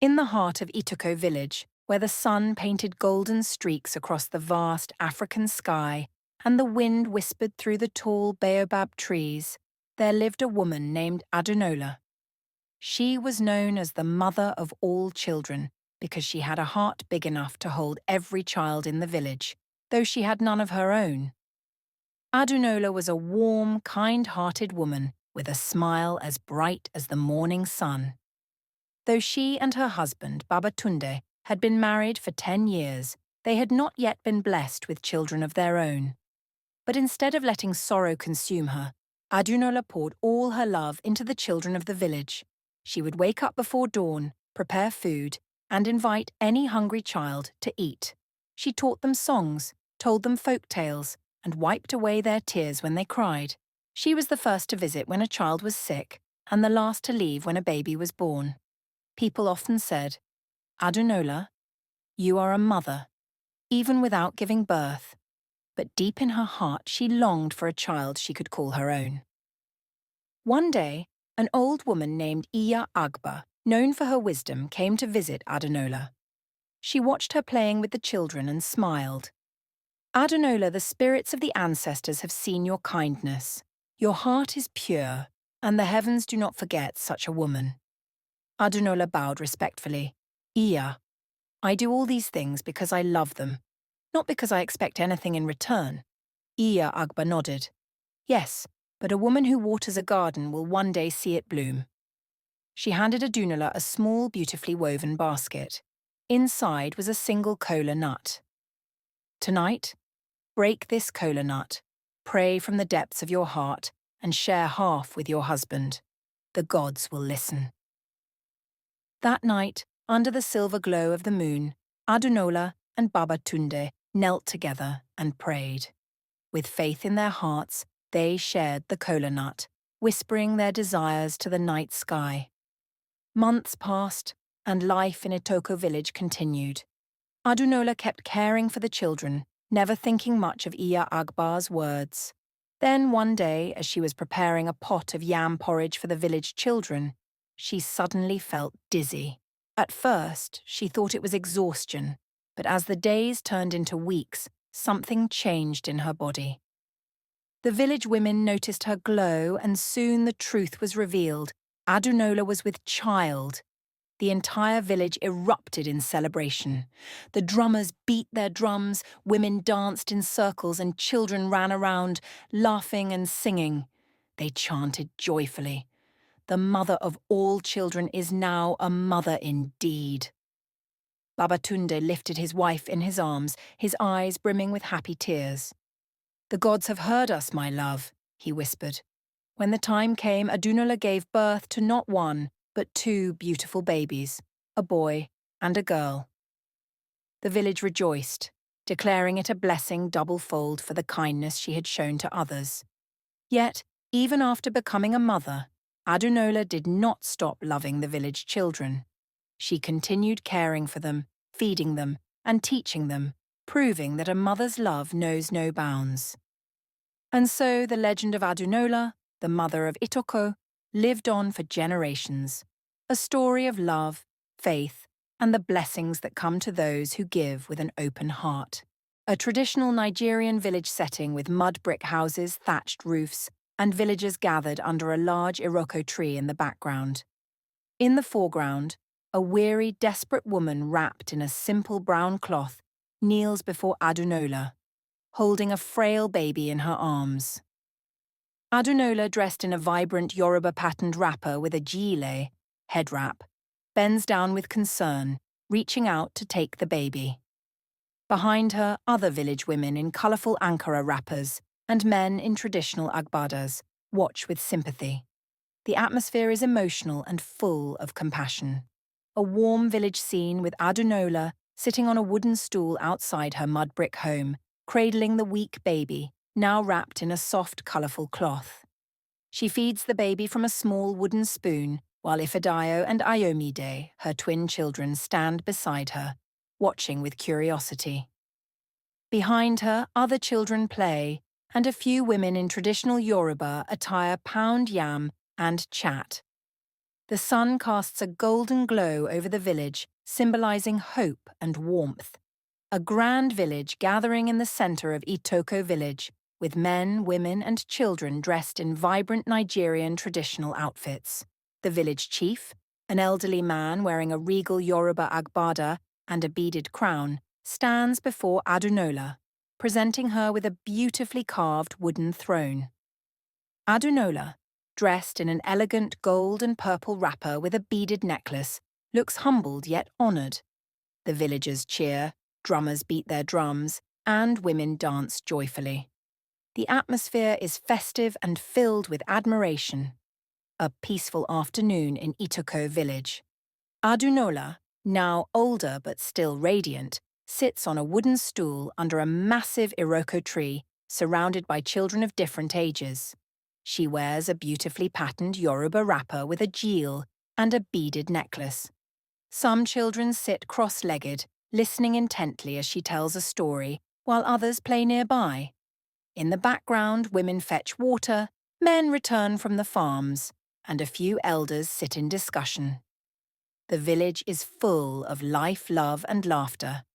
In the heart of Itoko village, where the sun painted golden streaks across the vast African sky and the wind whispered through the tall baobab trees, there lived a woman named Adunola. She was known as the mother of all children because she had a heart big enough to hold every child in the village, though she had none of her own. Adunola was a warm, kind-hearted woman with a smile as bright as the morning sun. Though she and her husband, Babatunde, had been married for 10 years, they had not yet been blessed with children of their own. But instead of letting sorrow consume her, Adunola poured all her love into the children of the village. She would wake up before dawn, prepare food, and invite any hungry child to eat. She taught them songs, told them folk tales, and wiped away their tears when they cried. She was the first to visit when a child was sick, and the last to leave when a baby was born. People often said, "Adunola, you are a mother, even without giving birth." But deep in her heart she longed for a child she could call her own. One day, an old woman named Iya Agba, known for her wisdom, came to visit Adunola. She watched her playing with the children and smiled. "Adunola, the spirits of the ancestors have seen your kindness. Your heart is pure, and the heavens do not forget such a woman." Adunola bowed respectfully. "Iya, I do all these things because I love them, not because I expect anything in return." Iya Agba nodded. "Yes, but a woman who waters a garden will one day see it bloom." She handed Adunola a small, beautifully woven basket. Inside was a single kola nut. "Tonight, break this kola nut, pray from the depths of your heart, and share half with your husband. The gods will listen." That night, under the silver glow of the moon, Adunola and Babatunde knelt together and prayed. With faith in their hearts, they shared the kola nut, whispering their desires to the night sky. Months passed, and life in Itoko village continued. Adunola kept caring for the children, never thinking much of Iya Agba's words. Then one day, as she was preparing a pot of yam porridge for the village children, she suddenly felt dizzy. At first, she thought it was exhaustion, but as the days turned into weeks, something changed in her body. The village women noticed her glow, and soon the truth was revealed. Adunola was with child. The entire village erupted in celebration. The drummers beat their drums, women danced in circles, and children ran around, laughing and singing. They chanted joyfully, "The mother of all children is now a mother indeed." Babatunde lifted his wife in his arms, his eyes brimming with happy tears. "The gods have heard us, my love," he whispered. When the time came, Adunola gave birth to not one, but two beautiful babies, a boy and a girl. The village rejoiced, declaring it a blessing double-fold for the kindness she had shown to others. Yet, even after becoming a mother, Adunola did not stop loving the village children. She continued caring for them, feeding them, and teaching them, proving that a mother's love knows no bounds. And so the legend of Adunola, the mother of Itoko, lived on for generations, a story of love, faith, and the blessings that come to those who give with an open heart. A traditional Nigerian village setting with mud brick houses, thatched roofs, and villagers gathered under a large iroko tree in the background. In the foreground, a weary, desperate woman wrapped in a simple brown cloth kneels before Adunola, holding a frail baby in her arms. Adunola, dressed in a vibrant Yoruba-patterned wrapper with a gilet, head wrap, bends down with concern, reaching out to take the baby. Behind her, other village women in colourful Ankara wrappers and men in traditional agbadas watch with sympathy. The atmosphere is emotional and full of compassion. A warm village scene with Adunola sitting on a wooden stool outside her mud brick home, cradling the weak baby, now wrapped in a soft, colourful cloth. She feeds the baby from a small wooden spoon, while Ifedayo and Ayomide, her twin children, stand beside her, watching with curiosity. Behind her, other children play, and a few women in traditional Yoruba attire pound yam and chat. The sun casts a golden glow over the village, symbolizing hope and warmth. A grand village gathering in the center of Itoko village, with men, women, and children dressed in vibrant Nigerian traditional outfits. The village chief, an elderly man wearing a regal Yoruba agbada and a beaded crown, stands before Adunola, presenting her with a beautifully carved wooden throne. Adunola, dressed in an elegant gold and purple wrapper with a beaded necklace, looks humbled yet honored. The villagers cheer, drummers beat their drums, and women dance joyfully. The atmosphere is festive and filled with admiration. A peaceful afternoon in Itoko village. Adunola, now older but still radiant, sits on a wooden stool under a massive iroko tree, surrounded by children of different ages. She wears a beautifully patterned Yoruba wrapper with a jewel and a beaded necklace. Some children sit cross-legged, listening intently as she tells a story, while others play nearby. In the background, women fetch water, men return from the farms, and a few elders sit in discussion. The village is full of life, love, and laughter.